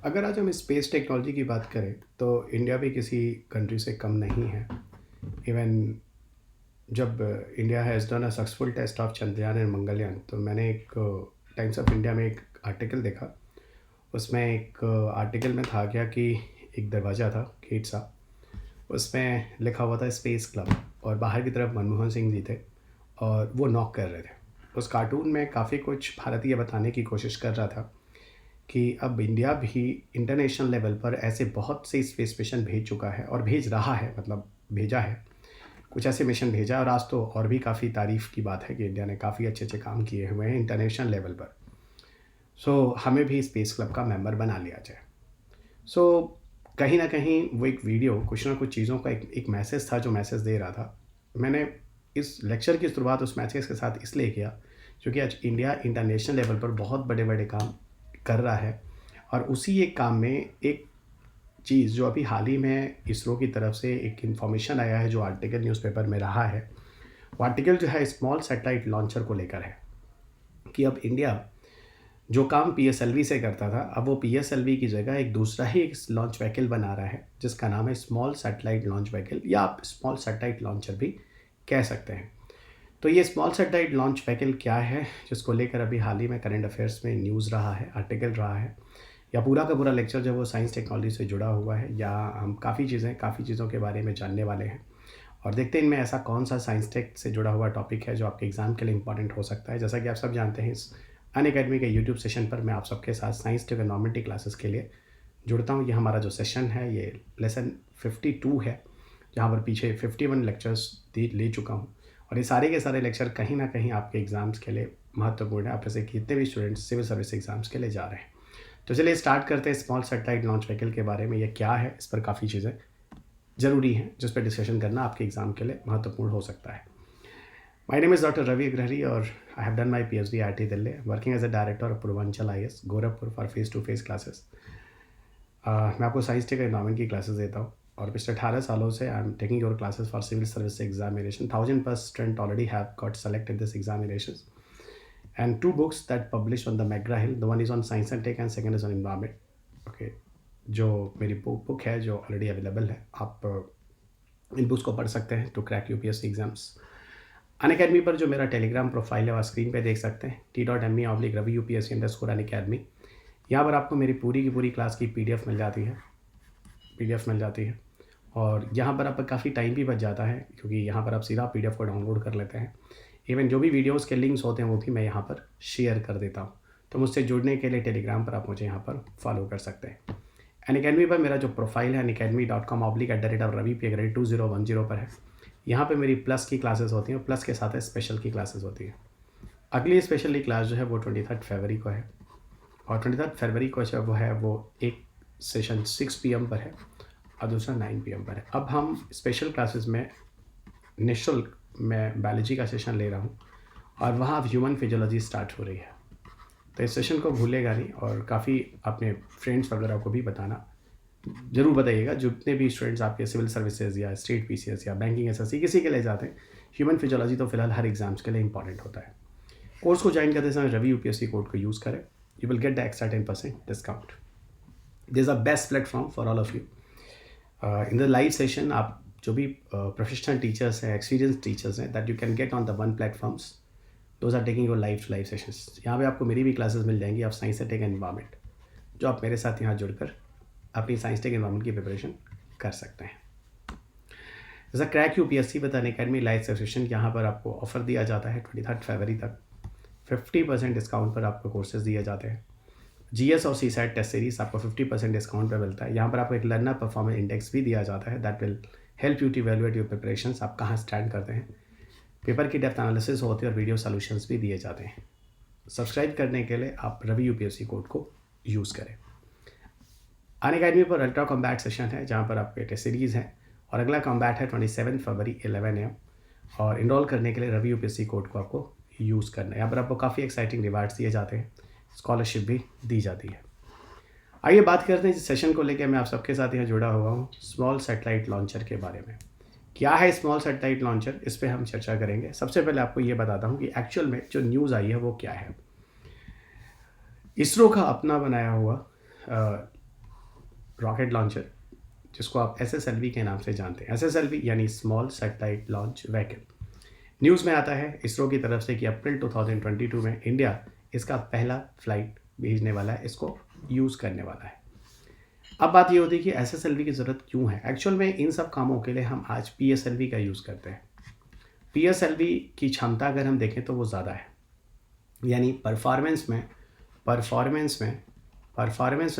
अगर आज हम स्पेस टेक्नोलॉजी की बात करें तो इंडिया भी किसी कंट्री से कम नहीं है। इवन जब India has done a successful test of Chandrayaan and Mangalyaan, तो मैंने एक टाइम्स ऑफ इंडिया में एक आर्टिकल देखा। उसमें एक आर्टिकल में था क्या कि एक दरवाज़ा था, गेट सा, उसमें लिखा हुआ था स्पेस क्लब, और बाहर की तरफ मनमोहन सिंह जी थे और वो नॉक कर रहे थे। उस कार्टून में काफ़ी कुछ भारतीय बताने की कोशिश कर रहा था कि अब इंडिया भी इंटरनेशनल लेवल पर ऐसे बहुत से स्पेस मिशन भेज चुका है और भेज रहा है, मतलब भेजा है, कुछ ऐसे मिशन भेजा। और आज तो और भी काफ़ी तारीफ़ की बात है कि इंडिया ने काफ़ी अच्छे अच्छे काम किए हुए हैं इंटरनेशनल लेवल पर। हमें भी स्पेस क्लब का मेंबर बना लिया जाए। सो कहीं ना कहीं वो एक वीडियो कुछ ना कुछ चीज़ों का एक मैसेज था जो मैसेज दे रहा था। मैंने इस लेक्चर की शुरुआत उस मैसेज के साथ इसलिए किया क्योंकि आज इंडिया इंटरनेशनल लेवल पर बहुत बड़े बड़े काम कर रहा है, और उसी एक काम में एक चीज़ जो अभी हाल ही में इसरो की तरफ से एक इन्फॉर्मेशन आया है, जो आर्टिकल न्यूज़पेपर में रहा है, वो आर्टिकल जो है स्मॉल सैटेलाइट लॉन्चर को लेकर है कि अब इंडिया जो काम पीएसएलवी से करता था, अब वो पीएसएलवी की जगह एक दूसरा ही एक लॉन्च व्हीकल बना रहा है जिसका नाम है स्मॉल सैटेलाइट लॉन्च व्हीकल, या आप स्मॉल सैटेलाइट लॉन्चर भी कह सकते हैं। तो ये स्मॉल सैटेलाइट लॉन्च व्हीकल क्या है, जिसको लेकर अभी हाल ही में करंट अफेयर्स में न्यूज़ रहा है, आर्टिकल रहा है, या पूरा का पूरा लेक्चर जो वो साइंस टेक्नोलॉजी से जुड़ा हुआ है, या हम काफ़ी चीज़ों के बारे में जानने वाले हैं। और देखते हैं इनमें ऐसा कौन सा साइंस टेक से जुड़ा हुआ टॉपिक है जो आपके एग्ज़ाम के लिए इंपॉर्टेंट हो सकता है। जैसा कि आप सब जानते हैं, इस अनअकैडमी के यूट्यूब सेशन पर मैं आप सबके साथ साइंस ट्रिग्नोमेट्री क्लासेस के लिए जुड़ता हूँ। ये हमारा जो सेशन है ये लेसन 52 है, जहाँ पर पीछे 51 लेक्चर्स ले चुका हूँ, और ये सारे के सारे लेक्चर कहीं ना कहीं आपके एग्ज़ाम्स के लिए महत्वपूर्ण है। आप ऐसे कितने भी स्टूडेंट्स सिविल सर्विस एग्ज़ाम्स के लिए जा रहे हैं। तो चलिए स्टार्ट करते हैं स्मॉल सैटेलाइट लॉन्च व्हीकल के बारे में। ये क्या है, इस पर काफ़ी चीज़ें ज़रूरी हैं जिस पर डिस्कशन करना आपके एग्ज़ाम के लिए महत्वपूर्ण हो सकता है। My name is doctor Ravi Agrahari और I have done my PhD IIT Delhi, working as a director of Purvanchal IAS Gorakhpur for face to face classes. मैं आपको साइंस टेक एनवायरमेंट की क्लासेस देता हूँ, और पिछले 18 सालों से I am taking your classes for civil service examination. 1000+ student already have got selected this examination, and two books that published on the McGraw-Hill. The one is on science and tech and second is on environment. Okay, जो मेरी book है जो already available है, आप इन books को पढ़ सकते हैं to crack UPSC exams. Unacademy पर जो मेरा टेलीग्राम प्रोफाइल है वो स्क्रीन पे देख सकते हैं, t.me/Ravi UPSC _Unacademy। यहाँ पर आपको मेरी पूरी की पूरी क्लास की PDF मिल जाती है, और यहाँ पर आपका काफ़ी टाइम भी बच जाता है क्योंकि यहाँ पर आप सीधा PDF को डाउनलोड कर लेते हैं। इवन जो भी वीडियोस के लिंक्स होते हैं वो भी मैं यहाँ पर शेयर कर देता हूँ। तो मुझसे जुड़ने के लिए टेलीग्राम पर आप मुझे यहाँ पर फॉलो कर सकते हैं। अनअकैडमी पर मेरा जो प्रोफाइल है unacademy.com/RaviPagrade2010 पर है। यहाँ पे मेरी प्लस की क्लासेस होती हैं, प्लस के साथ स्पेशल की क्लासेस होती हैं। अगली स्पेशली क्लास जो है वो 23 फरवरी को है, और 23 फरवरी को जो है वो एक सेशन 6 PM पर है और दूसरा 9 PM पर है। अब हम स्पेशल क्लासेस में निःशुल्क मैं बायोलॉजी का सेशन ले रहा हूँ, और वहाँ अब ह्यूमन फिजियोलॉजी स्टार्ट हो रही है। तो इस सेशन को भूलेगा नहीं, और काफ़ी अपने फ्रेंड्स वगैरह को भी बताना, ज़रूर बताइएगा। जितने भी स्टूडेंट्स आपके सिविल सर्विसेज या स्टेट PCS या बैंकिंग SSC किसी के लिए जाते हैं, ह्यूमन फिजियोलॉजी तो फिलहाल हर एग्जाम्स के लिए इंपॉर्टेंट होता है। कोर्स को ज्वाइन करते समय रवि UPSC कोड को यूज़ करें, you will get the extra 10% discount. This is a best platform for all of you. In the live session आप जो भी प्रोफेशनल टीचर्स हैं, एक्सपीरियंस टीचर्स हैं, that you can get on the one platforms, those are taking your live sessions. यहाँ पे आपको मेरी भी क्लासेस मिल जाएंगी, आप साइंस टेक एनवायरमेंट, जो आप मेरे साथ यहाँ जुड़कर अपनी साइंस टेक एनवायरमेंट की प्रिपरेशन कर सकते हैं। जैसा crack UPSC with Unacademy live session, यहाँ पर आपको ऑफर दिया जाता है 23 फरवरी तक 50% डिस्काउंट पर आपको कोर्सेज दिए जाते हैं। GS और CSAT टेस्ट सीरीज आपको 50% डिस्काउंट पर मिलता है। यहाँ पर आपको एक लर्नर परफॉर्मेंस इंडेक्स भी दिया जाता है, that will help you to evaluate your preparations, आप कहाँ स्टैंड करते हैं। पेपर की डेप्थ एनालिसिस होती है और वीडियो सॉल्यूशंस भी दिए जाते हैं। सब्सक्राइब करने के लिए आप रवि UPSC कोड को यूज़ करें। अनअकैडमी पर अल्ट्रा कॉम्बैट सेशन है, जहाँ पर आपके टेस्ट सीरीज़ हैं, और अगला कॉम्बैट है 27 फरवरी 11 AM, और इनरोल करने के लिए रवि UPSC कोड को आपको यूज़ करना है। यहाँ पर आपको काफ़ी एक्साइटिंग रिवार्ड्स दिए जाते हैं, स्कॉलरशिप भी दी जाती है। आइए बात करते हैं जिस सेशन को लेकर मैं आप सबके साथ यहाँ जुड़ा हुआ हूँ, स्मॉल सैटेलाइट लॉन्चर के बारे में। क्या है स्मॉल सैटेलाइट लॉन्चर, इस पर हम चर्चा करेंगे। सबसे पहले आपको ये बताता हूँ कि एक्चुअल में जो न्यूज़ आई है वो क्या है। इसरो का अपना बनाया हुआ रॉकेट लॉन्चर, जिसको आप SSLV के नाम से जानते हैं। SSLV यानी small satellite launch vehicle. News में आता है इसरो की तरफ से कि अप्रैल 2022 में इंडिया इसका पहला फ्लाइट भेजने वाला है, इसको यूज़ करने वाला है। अब बात ये होती है कि SSLV की ज़रूरत क्यों है। एक्चुअल में इन सब कामों के लिए हम आज PSLV का यूज़ करते हैं। PSLV की क्षमता अगर हम देखें तो वो ज़्यादा है, यानी परफॉर्मेंस में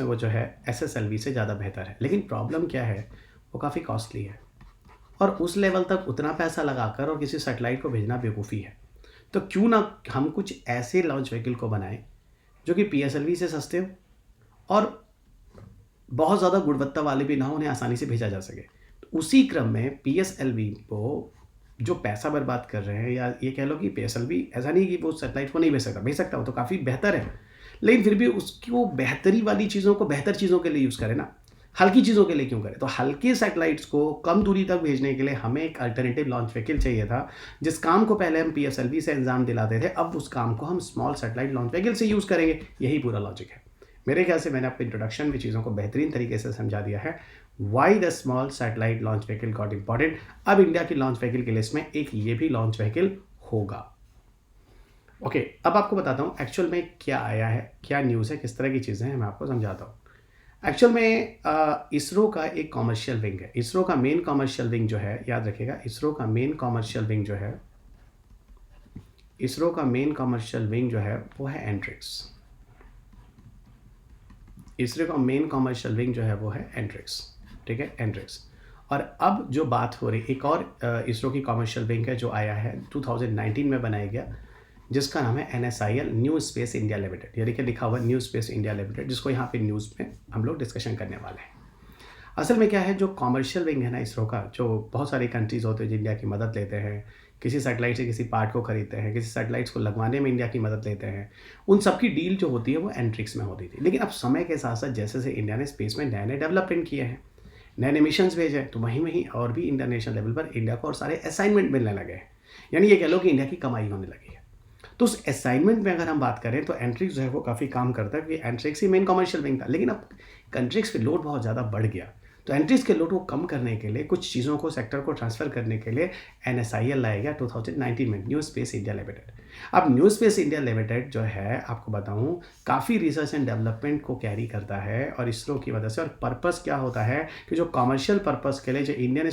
वो जो है SSLV से ज़्यादा बेहतर है। लेकिन प्रॉब्लम क्या है, वो काफ़ी कॉस्टली है और उस लेवल तक उतना पैसा लगाकर और किसी सैटेलाइट को भेजना बेवकूफ़ी है। तो क्यों ना हम कुछ ऐसे लॉन्च व्हीकल को बनाएं जो कि PSLV से सस्ते हो और बहुत ज़्यादा गुणवत्ता वाले भी ना हो, उन्हें आसानी से भेजा जा सके। तो उसी क्रम में PSLV को जो पैसा बर्बाद कर रहे हैं, या ये कह लो कि PSLV ऐसा नहीं कि वो सैटेलाइट को नहीं भेज सकता, वो तो काफ़ी बेहतर है, लेकिन फिर भी उसकी वो बेहतरी वाली चीज़ों को बेहतर चीज़ों के लिए यूज़ करें ना, हल्की चीज़ों के लिए क्यों करें। तो हल्के सैटेलाइट्स को कम दूरी तक भेजने के लिए हमें एक अल्टरनेटिव लॉन्च व्हीकल चाहिए था, जिस काम को पहले हम PSLV से अंजाम दिलाते थे, अब उस काम को हम स्मॉल सैटेलाइट लॉन्च व्हीकल से यूज़ करेंगे। यही पूरा लॉजिक है। मेरे ख्याल से मैंने अपने इंट्रोडक्शन में चीज़ों को बेहतरीन तरीके से समझा दिया है। Why the small satellite launch vehicle got important. अब इंडिया की लॉन्च व्हीकल की लिस्ट में एक ये भी लॉन्च व्हीकल होगा। ओके, अब आपको बताता हूँ एक्चुअल में क्या आया है, क्या न्यूज़ है, किस तरह की चीज़ें हैं, मैं आपको समझाता हूँ। एक्चुअल में इसरो का एक कॉमर्शियल विंग है। इसरो का मेन कॉमर्शियल विंग जो है, याद रखिएगा, इसरो का मेन कॉमर्शियल विंग जो है वो है एंट्रिक्स। इसरो का मेन कॉमर्शियल विंग जो है वो है एंट्रिक्स। ठीक है, एंट्रिक्स। और अब जो बात हो रही, एक और इसरो की कॉमर्शियल विंग है जो आया है 2019 में बनाया गया, जिसका नाम है NSIL, new space India limited. ये देखिए लिखा हुआ न्यू स्पेस इंडिया लिमिटेड, जिसको यहाँ पे न्यूज़ में हम लोग डिस्कशन करने वाले हैं। असल में क्या है, जो कॉमर्शियल विंग है ना इसरो का, जो बहुत सारी कंट्रीज़ होते हैं जो इंडिया की मदद लेते हैं, किसी सैटेलाइट से किसी पार्ट को खरीदते हैं, किसी सैटेलाइट्स को लगवाने में इंडिया की मदद लेते हैं, उन सब की डील जो होती है वो एंट्रिक्स में होती थी। लेकिन अब समय के साथ साथ जैसे जैसे इंडिया ने स्पेस में नए नए डेवलपमेंट किए हैं, नए नए मिशंस भेजे हैं, तो वहीं वहीं और भी इंटरनेशनल लेवल पर इंडिया को और सारे असाइनमेंट मिलने लगे हैं। यानी ये कह लो कि इंडिया की कमाई होने लगी है। तो उस असाइनमेंट में अगर हम बात करें तो एंट्रिक्स जो है वो काफ़ी काम करता है, क्योंकि एंट्रिक्स ही मेन कमर्शियल विंग था। लेकिन अब एंट्रिक्स पे लोड बहुत ज़्यादा बढ़ गया, तो एंट्रीज के लोड को कम करने के लिए, कुछ चीज़ों को, सेक्टर को ट्रांसफ़र करने के लिए NSIL लाया गया 2019 में, न्यू स्पेस इंडिया लिमिटेड। अब न्यू स्पेस इंडिया लिमिटेड जो है, आपको बताऊं, काफ़ी रिसर्च एंड डेवलपमेंट को कैरी करता है और इसरो की वजह से। और पर्पस क्या होता है कि जो कमर्शियल पर्पस के लिए जो इंडियन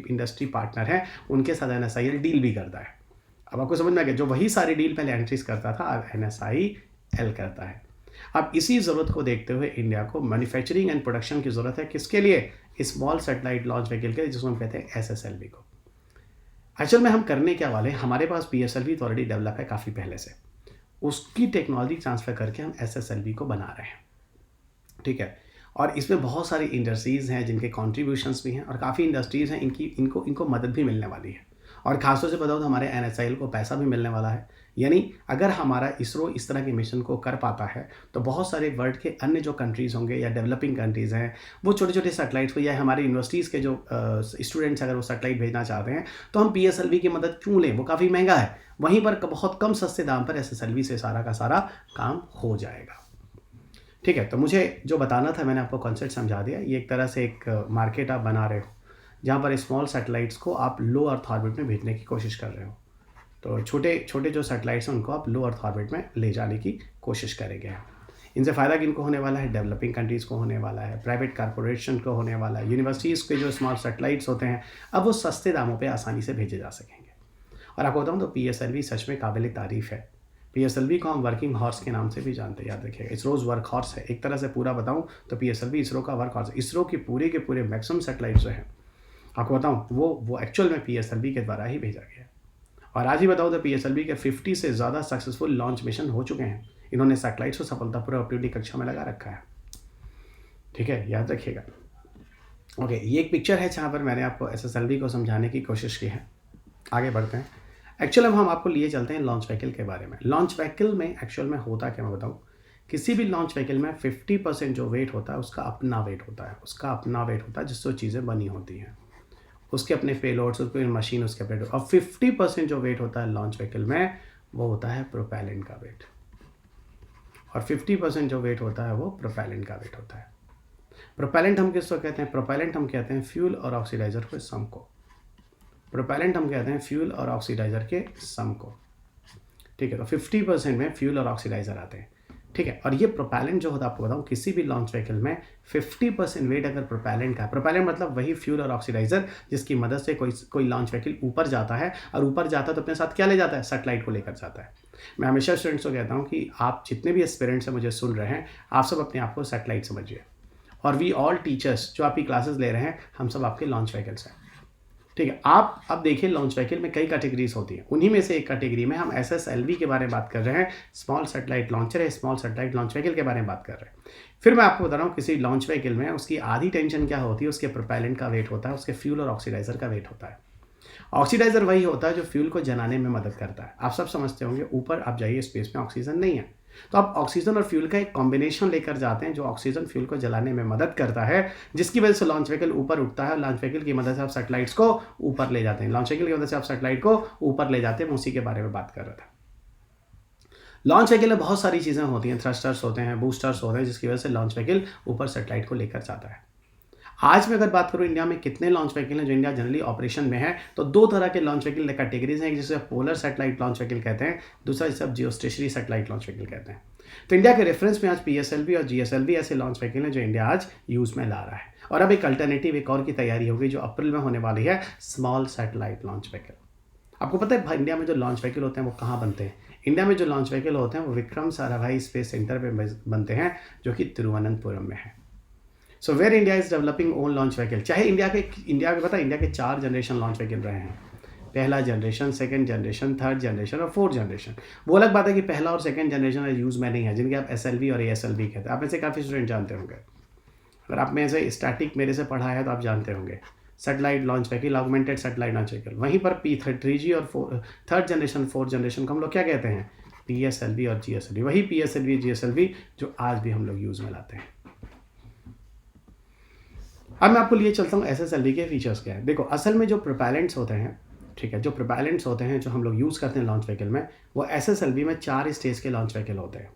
इंडस्ट्री पार्टनर है, उनके साथ NSIL डील भी करता है। अब आपको समझ में आ गया, जो वही सारी डील पहले एंट्रीज करता था, अब NSIL करता है। अब इसी ज़रूरत को देखते हुए इंडिया को मैन्युफैक्चरिंग एंड प्रोडक्शन की ज़रूरत है। किसके लिए? स्मॉल सैटेलाइट लॉन्च व्हीकल के, जिसको हम कहते हैं SSLV को। एक्चुअल में हम करने क्या वाले हैं, हमारे पास PSLV तो ऑलरेडी डेवलप है काफ़ी पहले से, उसकी टेक्नोलॉजी ट्रांसफ़र करके हम SSLV को बना रहे हैं। ठीक है, और इसमें बहुत सारी इंडस्ट्रीज़ हैं जिनके कॉन्ट्रीब्यूशंस भी हैं, और काफ़ी इंडस्ट्रीज़ हैं इनको मदद भी मिलने वाली है। और ख़ासतौर से बताओ तो हमारे NSIL को पैसा भी मिलने वाला है। यानी अगर हमारा इसरो इस तरह के मिशन को कर पाता है, तो बहुत सारे वर्ल्ड के अन्य जो कंट्रीज़ होंगे या डेवलपिंग कंट्रीज़ हैं, वो छोटे छोटे सैटेलाइट्स को, या हमारी यूनिवर्सिटीज़ के जो स्टूडेंट्स अगर वो सैटेलाइट भेजना चाहते हैं, तो हम PSLV की मदद क्यों लें, वो काफ़ी महंगा है। वहीं पर बहुत कम सस्ते दाम पर SSLV से सारा का सारा काम हो जाएगा। ठीक है, तो मुझे जो बताना था मैंने आपको कॉन्सेप्ट समझा दिया। ये एक तरह से एक मार्केट आप बना रहे हो, जहाँ पर स्मॉल सैटेलाइट्स को आप लो अर्थ ऑर्बिट में भेजने की कोशिश कर रहे हो। तो छोटे छोटे जो सैटेलाइट्स हैं उनको आप लो अर्थ ऑर्बिट में ले जाने की कोशिश करेंगे। इनसे फ़ायदा किनको होने वाला है? डेवलपिंग कंट्रीज़ को होने वाला है, प्राइवेट कॉरपोरेशन को होने वाला है, यूनिवर्सिटीज़ के जो स्मॉल सैटेलाइट्स होते हैं, अब वो सस्ते दामों पे आसानी से भेजे जा सकेंगे। और आपको बताऊँ तो PSLV सच में काबिल तारीफ़ है। PSLV को हम वर्किंग हॉर्स के नाम से भी जानते हैं, याद रखिएगा। इसरोज़ वर्क हॉर्स है, एक तरह से पूरा बताऊँ तो PSLV इसरो का वर्क हॉर्स है। इसरो की पूरे के पूरे मैक्सिमम सैटेलाइट्स जो हैं, आपको बताऊँ, वो एक्चुअल में PSLV के द्वारा ही भेजा गया है। और आज ही बताओ तो PSLV के 50 से ज़्यादा सक्सेसफुल लॉन्च मिशन हो चुके हैं। इन्होंने सैटेलाइट्स को सफलतापूर्वक अपनी कक्षा में लगा रखा है। ठीक है, याद रखिएगा। ओके, ये एक पिक्चर है जहाँ पर मैंने आपको SSLV को समझाने की कोशिश की है। आगे बढ़ते हैं। एक्चुअल में हम आपको लिए चलते हैं लॉन्च व्हीकल के बारे में। लॉन्च व्हीकल में एक्चुअल में होता क्या, मैं बताऊँ। किसी भी लॉन्च व्हीकल में 50% जो वेट होता है उसका अपना वेट होता है, जिससे चीज़ें बनी होती हैं, उसके अपने पेलोड्स, उसके मशीन, उसके पेलोड। और 50% जो वेट होता है लॉन्च व्हीकल में, वो होता है प्रोपेलेंट का वेट। और 50% जो वेट होता है वो प्रोपेलेंट का वेट होता है। प्रोपेलेंट हम किसको कहते हैं? प्रोपेलेंट हम कहते हैं फ्यूल और ऑक्सीडाइज़र के सम को। प्रोपेलेंट हम कहते हैं फ्यूल और ऑक्सीडाइज़र के सम को। ठीक है, तो 50% में फ्यूल और ऑक्सीडाइज़र आते हैं। ठीक है, और ये प्रोपेलेंट जो होता है, आपको बताऊँ, किसी भी लॉन्च व्हीकल में 50% वेट अगर प्रोपेलेंट का, प्रोपेलेंट मतलब वही फ्यूल और ऑक्सीडाइज़र जिसकी मदद से कोई लॉन्च व्हीकल ऊपर जाता है, और ऊपर जाता है तो अपने साथ क्या ले जाता है? सैटेलाइट को लेकर जाता है। मैं हमेशा स्टूडेंट्स को कहता हूँ कि आप जितने भी एस्पिरेंट्स हैं मुझे सुन रहे हैं, आप सब अपने आप को सैटेलाइट समझिए, और वी ऑल टीचर्स जो आपकी क्लासेस ले रहे हैं, हम सब आपके लॉन्च व्हीकल्स हैं। ठीक है, आप अब देखिए लॉन्च व्हीकल में कई कैटेगरीज होती हैं, उन्हीं में से एक कैटेगरी में हम SSLV के बारे में बात कर रहे हैं, स्मॉल सैटेलाइट लॉन्चर है, स्मॉल सैटेलाइट लॉन्च व्हीकल के बारे में बात कर रहे हैं। फिर मैं आपको बता रहा हूँ, किसी लॉन्च व्हीकल में उसकी आधी टेंशन क्या होती है? उसके प्रोपेलेंट का वेट होता है, उसके फ्यूल और ऑक्सीडाइजर का वेट होता है। ऑक्सीडाइजर वही होता है जो फ्यूल को जलाने में मदद करता है। आप सब समझते होंगे, ऊपर आप जाइए, स्पेस में ऑक्सीजन नहीं है, तो आप ऑक्सीजन और फ्यूल का एक कॉम्बिनेशन लेकर जाते हैं जो ऑक्सीजन फ्यूल को जलाने में मदद करता है, जिसकी वजह से लॉन्च व्हीकल ऊपर उठता है। लॉन्च व्हीकल की मदद से आप सैटेलाइट्स को ऊपर ले जाते हैं, लॉन्च व्हीकल की मदद से आप सैटेलाइट को ऊपर ले जाते हैं। मैं उसी के बारे में बात कर रहा था। लॉन्च व्हीकल में बहुत सारी चीज़ें होती हैं, थ्रस्टर्स होते हैं, बूस्टर्स होते हैं, जिसकी वजह से लॉन्च व्हीकल ऊपर सैटेलाइट को लेकर जाता है। आज मैं अगर बात करूं इंडिया में कितने लॉन्च व्हीकल हैं जो इंडिया जनरली ऑपरेशन में है, तो दो तरह के लॉन्च व्हीकल कैटेगरीज हैं, एक जिसे पोलर सैटेलाइट लॉन्च व्हीकल कहते हैं, दूसरा जिसे जियो स्टेशनरी सैटेलाइट लॉन्च व्हीकल कहते हैं। तो इंडिया के रेफरेंस में आज PSLV और GSLV ऐसे लॉन्च व्हीकल हैं जो इंडिया आज यूज़ में ला रहा है। और अब एक अल्टरनेटिव, एक और की तैयारी होगी जो अप्रैल में होने वाली है, स्मॉल सैटेलाइट लॉन्च व्हीकल। आपको पता है इंडिया में जो लॉन्च व्हीकल होते हैं वो कहाँ बनते हैं? इंडिया में जो लॉन्च व्हीकल होते हैं वो विक्रम साराभाई स्पेस सेंटर पे बनते हैं, जो कि तिरुवनंतपुरम में है। So where India is developing own launch vehicle. चाहे इंडिया के पता है इंडिया के 4 जनरेशन लॉन्च व्हीकल रहे हैं, पहला generation, second generation, third generation और फोर्थ जनरेशन। वो अलग बात है कि पहला और सेकंड जनरेशन यूज़ में नहीं है, जिनके आप SLV और ASLV कहते हैं। आप में से काफ़ी स्टूडेंट जानते होंगे, अगर आप में से स्टैटिक मेरे से पढ़ा है तो आप जानते होंगे। Satellite launch vehicle, augmented satellite launch vehicle, वहीं पर P3G और थर्ड जनरेशन, फोर्थ जनरेशन को हम लोग क्या कहते हैं? PSLV और GSLV। वही PSLV GSLV जो आज भी हम लोग यूज़ में लाते हैं। अब मैं आपको लिए चलता हूँ SSLV के फीचर्स क्या है। देखो, असल में जो प्रोपेलेंट्स होते हैं, ठीक है, जो प्रोपेलेंट्स होते हैं जो हम लोग यूज़ करते हैं लॉन्च व्हीकल में, वो SSLV में 4 स्टेज के लॉन्च व्हीकल होते हैं।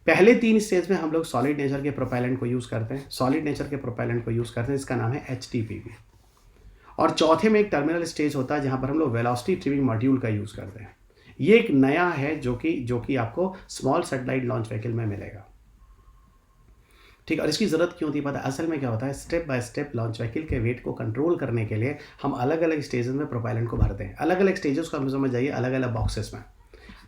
पहले 3 स्टेज में हम लोग सॉलिड नेचर के प्रोपेलेंट को यूज़ करते हैं, सॉलिड नेचर के प्रोपेलेंट को यूज़ करते हैं, इसका नाम है HTPV। और चौथे में एक टर्मिनल स्टेज होता है जहाँ पर हम लोग वेलोसिटी ट्रिमिंग मॉड्यूल का यूज़ करते हैं। ये एक नया है जो कि आपको स्मॉल सैटेलाइट लॉन्च व्हीकल में मिलेगा। ठीक है, और इसकी ज़रूरत क्यों होती है पता है? असल में क्या होता है, step by step launch vehicle के वेट को कंट्रोल करने के लिए हम अलग अलग स्टेजेस में प्रोपेलेंट को भरते हैं। अलग अलग स्टेजेस को हम समझ जाइए अलग अलग बॉक्सेस में।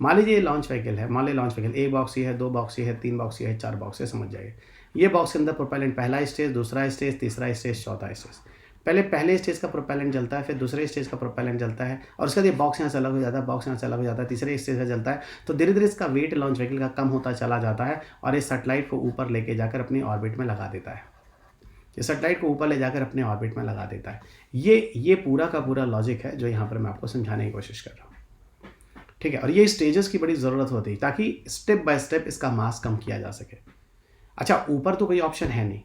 मान लीजिए लॉन्च व्हीकल है, मान लीजिए लॉन्च व्हीकल 1 बॉक्स ही है, 2 बॉक्स ही है, 3 बॉक्स ही है, 4 बॉक्स है, समझ जाइए। ये बॉक्स के अंदर प्रोपेलेंट पहला स्टेज, दूसरा स्टेज, तीसरा स्टेज, चौथा स्टेज। पहले स्टेज का प्रोपेलेंट जलता है, फिर दूसरे स्टेज का प्रोपेलेंट जलता है, और उसके बाद ये बॉक्स यहाँ से अलग हो जाता है, बॉक्स यहाँ से अलग हो जाता है, तीसरे स्टेज का जलता है। तो धीरे धीरे इसका वेट लॉन्च व्हीकल का कम होता चला जाता है, और इस सैटेलाइट को ऊपर लेके जाकर अपनी ऑर्बिट में लगा देता है। ये सैटेलाइट को ऊपर ले जाकर अपने ऑर्बिट में लगा देता है। ये पूरा का पूरा लॉजिक है जो यहाँ पर मैं आपको समझाने की कोशिश कर रहा हूँ। ठीक है, और ये स्टेजेस की बड़ी ज़रूरत होती है ताकि स्टेप बाय स्टेप इसका मास कम किया जा सके। अच्छा, ऊपर तो कोई ऑप्शन है नहीं,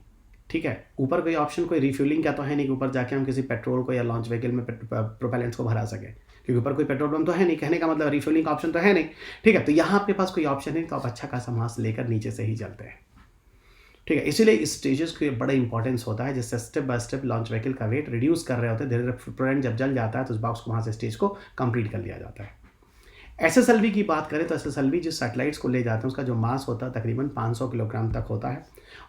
ठीक है, ऊपर कोई ऑप्शन, कोई रिफ्यूलिंग का तो है नहीं कि ऊपर जाके हम किसी पेट्रोल को या लॉन्च व्हीकल में प्रोपेलेंट्स को भरा सकें, क्योंकि ऊपर कोई पेट्रोल पंप तो है नहीं। कहने का मतलब रिफ्यूलिंग का ऑप्शन तो है नहीं। ठीक है, तो यहाँ आपके पास कोई ऑप्शन नहीं, तो आप अच्छा खासा मास लेकर नीचे से ही चलते हैं। ठीक है, इसीलिए इस स्टेजेस को बड़ा इंपॉर्टेंस होता है, जिससे step by step launch vehicle का वेट रिड्यूस कर रहे होते हैं। धीरे धीरे प्रोपेलेंट जब जल जाता है तो उस बॉक्स को वहाँ से स्टेज को कंप्लीट कर लिया जाता है। SSLV की बात करें तो SSLV जिस सैटेलाइट्स को ले जाते हैं उसका जो मास होता है तकरीबन 500 किलोग्राम तक होता है,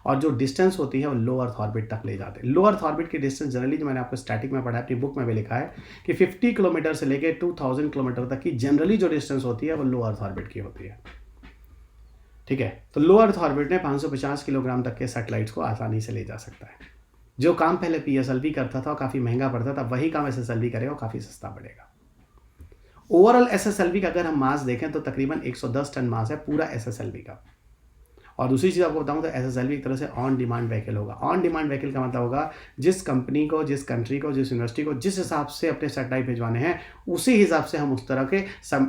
और जो डिस्टेंस होती है वो लो अर्थ ऑर्बिट तक ले जाते हैं। लो अर्थ ऑर्बिट की डिस्टेंस जनरली, जो मैंने आपको स्टैटिक में पढ़ा है, अपनी बुक में भी लिखा है कि 50 किलोमीटर से लेकर 2000 किलोमीटर तक की जनरली जो डिस्टेंस होती है वो लो अर्थ ऑर्बिट की होती है। ठीक है, तो लो अर्थ ऑर्बिट में 550 किलोग्राम तक के सैटेलाइट्स को आसानी से ले जा सकता है। जो काम पहले PSLV करता था और काफ़ी महंगा पड़ता था, वही काम SSLV करेगा और काफ़ी सस्ता पड़ेगा। ओवरऑल SSLV का अगर हम मास देखें तो तकरीबन 110 टन मास है पूरा SSLV का। और दूसरी चीज़ आपको बताऊं तो SSLV एक तरह से ऑन डिमांड व्हीकल होगा। ऑन डिमांड व्हीकल का मतलब होगा जिस कंपनी को, जिस कंट्री को, जिस यूनिवर्सिटी को जिस हिसाब से अपने सैटेलाइट भिजवाने हैं, उसी हिसाब से हम उस तरह के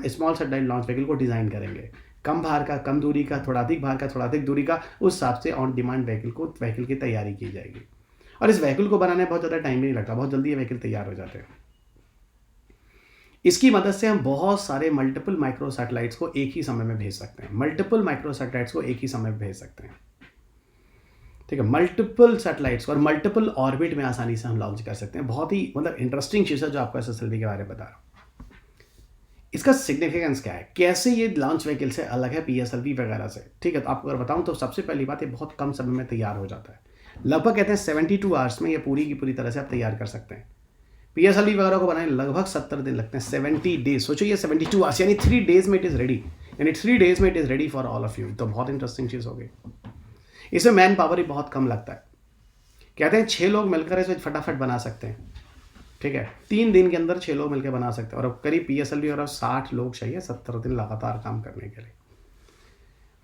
स्मॉल सैटेलाइट लॉन्च व्हीकल को डिज़ाइन करेंगे। कम भार का, कम दूरी का, थोड़ा अधिक भार का, थोड़ा अधिक दूरी का, उस हिसाब से ऑन डिमांड व्हीकल की तैयारी की जाएगी। और इस व्हीकल को बनाने में बहुत ज़्यादा टाइम भी नहीं लगता, बहुत जल्दी ये व्हीकल तैयार हो जाते हैं। इसकी मदद से हम बहुत सारे मल्टीपल माइक्रो सैटेलाइट्स को एक ही समय में भेज सकते हैं। मल्टीपल माइक्रो सैटेलाइट्स को एक ही समय में भेज सकते हैं। ठीक है, मल्टीपल सैटेलाइट्स और मल्टीपल ऑर्बिट में आसानी से हम लॉन्च कर सकते हैं। बहुत ही मतलब इंटरेस्टिंग चीज़ है जो आपको SSLV के बारे में बता रहा हूँ। इसका सिग्निफिकेंस क्या है, कैसे ये लॉन्च व्हीकल से अलग है PSLV वगैरह से, ठीक है। तो आपको अगर बताऊं तो सबसे पहली बात, ये बहुत कम समय में तैयार हो जाता है। लगभग कहते हैं 72 आवर्स में ये पूरी की पूरी तरह से आप तैयार कर सकते हैं। PSLV वगैरह को बनाने लगभग 70 दिन लगते हैं, 70 डेज। सोचो ये 72 आवर्स यानी 3 डेज में इट इज़ रेडी, यानी 3 डेज में it is ready for all of you. तो बहुत इंटरेस्टिंग चीज़ हो गई। इसमें मैन पावर ही बहुत कम लगता है। कहते हैं 6 लोग मिलकर इसे फटाफट बना सकते हैं, ठीक है। 3 दिन के अंदर 6 लोग मिलकर बना सकते हैं। और करीब PSLV और 60 लोग चाहिए 70 दिन लगातार काम करने के लिए।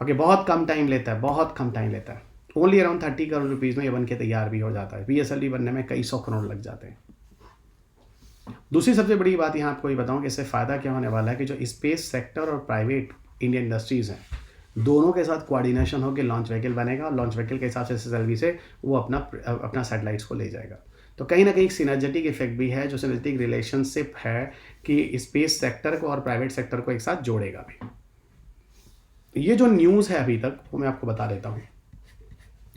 ओके, बहुत कम टाइम लेता है, बहुत कम टाइम लेता है। ओनली अराउंड 30 करोड़ रुपीज़ में ये बन के तैयार भी हो जाता है। PSLV बनने में कई 100 करोड़ लग जाते हैं। दूसरी सबसे बड़ी बात यहाँ आपको ये बताऊँ कि इससे फ़ायदा क्या होने वाला है कि जो स्पेस सेक्टर और प्राइवेट इंडियन इंडस्ट्रीज़ हैं, दोनों के साथ कोऑर्डिनेशन होकर लॉन्च व्हीकल बनेगा और लॉन्च व्हीकल के हिसाब से SSLV से वो अपना सैटेलाइट्स को ले जाएगा। तो कहीं ना कहीं एक सिनर्जेटिक इफेक्ट भी है, जो सिनर्जेटिक रिलेशनशिप है कि स्पेस सेक्टर को और प्राइवेट सेक्टर को एक साथ जोड़ेगा भी। ये जो न्यूज़ है अभी तक वो मैं आपको बता देता हूँ।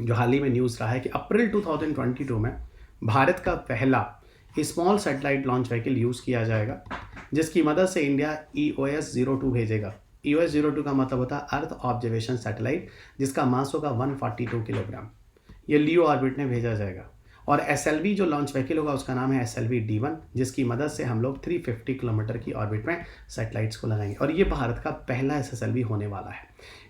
जो हाल ही में न्यूज़ रहा है कि अप्रैल 2022 में भारत का पहला small satellite launch vehicle use किया जाएगा, जिसकी मदद से इंडिया EOS-02 भेजेगा। EOS-02 का मतलब होता है अर्थ ऑब्जर्वेशन सैटेलाइट, जिसका मास होगा 142 किलोग्राम। ये लियो ऑर्बिट में भेजा जाएगा। और SLV जो लॉन्च व्हीकल होगा उसका नाम है SLV-D1, जिसकी मदद से हम लोग 350 किलोमीटर की ऑर्बिट में सैटेलाइट्स को लगाएंगे। और ये भारत का पहला SSLV होने वाला है।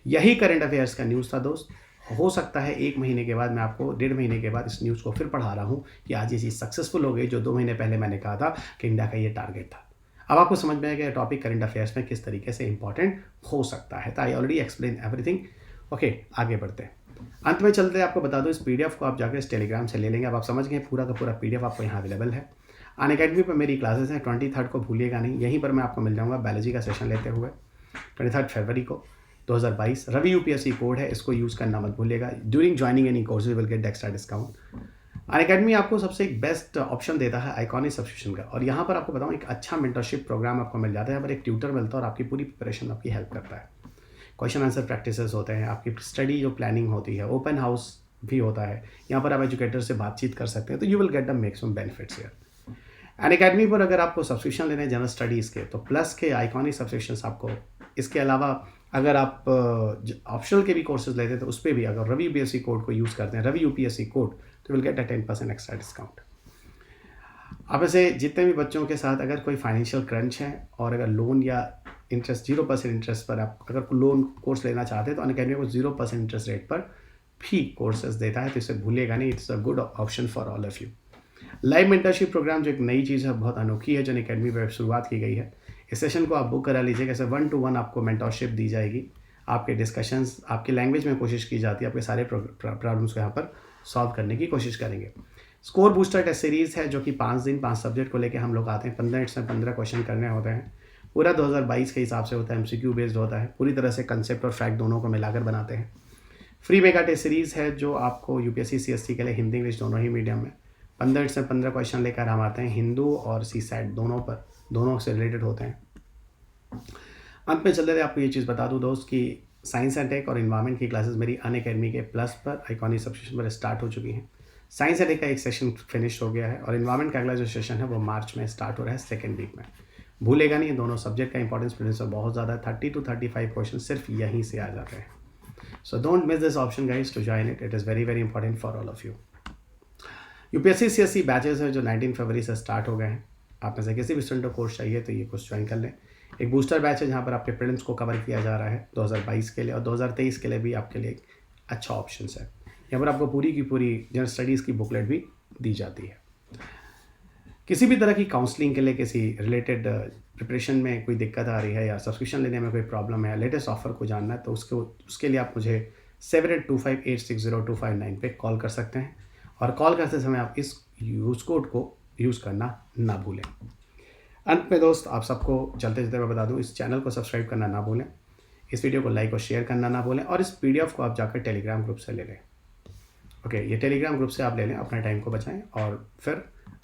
यही करंट अफेयर्स का न्यूज़ था दोस्त। हो सकता है 1 महीने के बाद मैं आपको 1.5 महीने के बाद इस न्यूज़ को फिर पढ़ा रहा हूँ कि आज ये चीज़ सक्सेसफुल हो गई, जो 2 महीने पहले मैंने कहा था कि इंडिया का ये टारगेट था। अब आपको समझ में आएगा टॉपिक करंट अफेयर्स में किस तरीके से इंपॉर्टेंट हो सकता है। तो I already explain everything. Okay, आगे बढ़ते हैं। अंत में चलते आपको बता दो, इस PDF को आप जाकर इस टेलीग्राम से ले लेंगे। अब आप समझ गए पूरा का पूरा PDF आपको यहाँ अवेलेबल है। अनअकैडमी पर मेरी क्लासेस हैं, 23 को भूलिएगा नहीं। यहीं पर मैं आपको मिल जाऊँगा बायोलॉजी का सेशन लेते हुए 23 फरवरी को 2022। रवि UPSC कोड है, इसको यूज़ करना मत भूलिएगा। During joining any course will get extra discount. Unacademy आपको सबसे एक बेस्ट ऑप्शन देता है आइकॉनिक सब्सक्रिप्शन का। और यहाँ पर आपको बताऊँ एक अच्छा मेंटरशिप प्रोग्राम आपको मिल जाता है। यहाँ पर एक ट्यूटर मिलता है और आपकी पूरी प्रिपरेशन आपकी हेल्प करता है। क्वेश्चन आंसर प्रैक्टिसेस होते हैं, आपकी स्टडी जो प्लानिंग होती है, ओपन हाउस भी होता है। यहाँ पर आप एजुकेटर से बातचीत कर सकते हैं। तो you will get the maximum benefits here. Unacademy पर अगर आपको सब्सक्रिप्शन लेने जनरल स्टडीज़ के, तो प्लस के आइकॉनिक सब्सक्रिप्शंस आपको। इसके अलावा अगर आप ऑप्शनल के भी कोर्सेज लेते हैं तो उस पर भी अगर रवि UPSC कोड को यूज़ करते हैं, रवि UPSC कोड, तो will get a 10% extra discount. अब ऐसे जितने भी बच्चों के साथ अगर कोई फाइनेंशियल क्रंच है और अगर लोन या इंटरेस्ट 0% इंटरेस्ट पर आप अगर लोन कोर्स लेना चाहते हैं तो अनअकैडमी को 0% इंटरेस्ट रेट पर भी कोर्सेज देता है। तो इसे भूलिएगा नहीं, it's a good option for all of you. Live mentorship programme जो एक नई चीज़ है, बहुत अनोखी है, जो अनअकैडमी पर शुरुआत की गई है। इस सेशन को आप बुक करा लीजिएगा। ऐसे 1-to-1 आपको मेंटरशिप दी जाएगी। आपके डिस्कशंस आपकी लैंग्वेज में कोशिश की जाती है, आपके सारे प्रॉब्लम्स को यहाँ पर सॉल्व करने की कोशिश करेंगे। स्कोर बूस्टर टेस्ट सीरीज़ है, जो कि 5 दिन 5 सब्जेक्ट को लेकर हम लोग आते हैं। 15 मिनट्स में 15 क्वेश्चन करने होते हैं। पूरा 2022 के हिसाब से होता है, MCQ बेस्ड होता है। पूरी तरह से कंसेप्ट और फैक्ट दोनों को मिलाकर बनाते हैं। फ्री मेगा टेस्ट सीरीज़ है, जो आपको UPSC CST के लिए हिंदी इंग्लिश दोनों ही मीडियम में 15 मिनट्स में 15 क्वेश्चन लेकर हम आते हैं। हिंदू और CSAT दोनों से रिलेटेड होते हैं। अंत में चलते थे आपको ये चीज़ बता दूं दोस्त कि साइंस एंड टेक और इन्वायरमेंट की क्लासेस मेरी अनअकैडमी के प्लस पर आइकॉनिक सब्सक्रिप्शन पर स्टार्ट हो चुकी हैं। साइंस एंड टेक का एक सेशन फिनिश हो गया है और इन्वायरमेंट का अगला जो सेशन है वो मार्च में स्टार्ट हो रहा है, सेकेंड वीक में। भूलेगा नहीं, दोनों सब्जेक्ट का इंपॉर्टेंस प्रिंस बहुत ज़्यादा है। 30 to 35 क्वेश्चन सिर्फ यहीं से आ जाते हैं। So don't miss this option guys to join it is very very important for all of you. UPSC CSC batches हैं जो 19 फरवरी से स्टार्ट हो गए हैं। आप में से किसी भी स्टूडेंट को कोर्स चाहिए तो ये कोर्स ज्वाइन कर लें। एक बूस्टर बैच है जहाँ पर आपके प्रीलिम्स को कवर किया जा रहा है 2022 के लिए, और 2023 के लिए भी आपके लिए एक अच्छा ऑप्शन है। यहाँ पर आपको पूरी की पूरी जनरल स्टडीज़ की बुकलेट भी दी जाती है। किसी भी तरह की काउंसलिंग के लिए, किसी रिलेटेड प्रिपरेशन में कोई दिक्कत आ रही है या सब्सक्रिप्शन लेने में कोई प्रॉब्लम है, लेटेस्ट ऑफर को जानना है, तो उसके लिए आप मुझे 7825860259 पे कॉल कर सकते हैं। और कॉल करते समय आप इस यूज़ कोड को यूज़ करना ना भूलें। अंत में दोस्त आप सबको चलते चलते मैं बता दूं, इस चैनल को सब्सक्राइब करना ना भूलें, इस वीडियो को लाइक और शेयर करना ना भूलें, और इस PDF को आप जाकर टेलीग्राम ग्रुप से ले लें। ओके, ये टेलीग्राम ग्रुप से आप ले लें, अपना टाइम को बचाएं, और फिर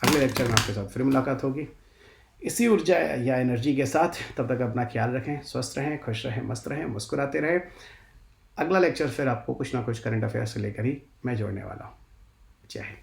अगले लेक्चर में आपके साथ फिर मुलाकात होगी इसी ऊर्जा या एनर्जी के साथ। तब तक अपना ख्याल रखें, स्वस्थ रहें, खुश रहें, मस्त रहें, मुस्कुराते रहें। अगला लेक्चर फिर आपको कुछ ना कुछ करंट अफेयर से लेकर ही मैं जोड़ने वाला हूँ। जय हिंद।